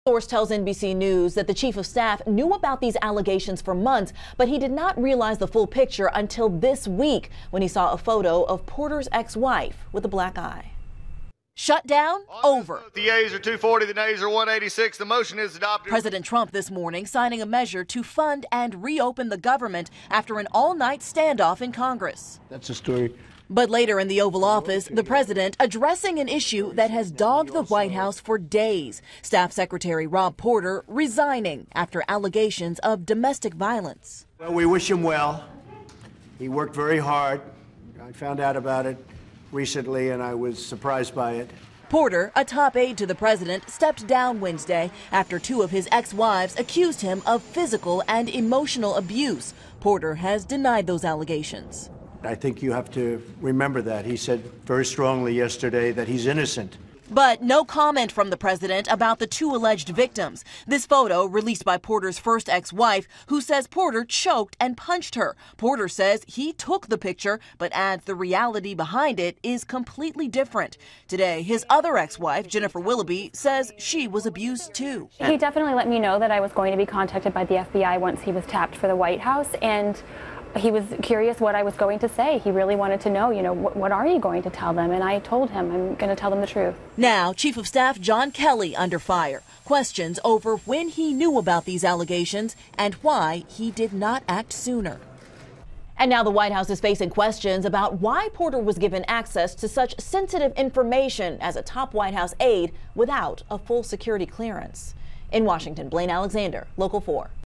Source tells NBC News that the chief of staff knew about these allegations for months, but he did not realize the full picture until this week when he saw a photo of Porter's ex-wife with a black eye. Shutdown over. The yeas are 240, the nays are 186. The motion is adopted. President Trump this morning signing a measure to fund and reopen the government after an all-night standoff in Congress. That's a story. But later in the Oval Office, the president addressing an issue that has dogged the White House for days. Staff Secretary Rob Porter resigning after allegations of domestic violence. Well, we wish him well. He worked very hard. I found out about it recently, and I was surprised by it. Porter, a top aide to the president, stepped down Wednesday after two of his ex-wives accused him of physical and emotional abuse. Porter has denied those allegations. I think you have to remember that. He said very strongly yesterday that he's innocent. But no comment from the president about the two alleged victims. This photo released by Porter's first ex-wife, who says Porter choked and punched her. Porter says he took the picture, but adds the reality behind it is completely different. Today, his other ex-wife, Jennifer Willoughby, says she was abused too. He definitely let me know that I was going to be contacted by the FBI once he was tapped for the White House, and he was curious what I was going to say. He really wanted to know, what are you going to tell them? And I told him I'm going to tell them the truth. Now, Chief of Staff John Kelly under fire. Questions over when he knew about these allegations and why he did not act sooner. And now the White House is facing questions about why Porter was given access to such sensitive information as a top White House aide without a full security clearance. In Washington, Blaine Alexander, Local 4.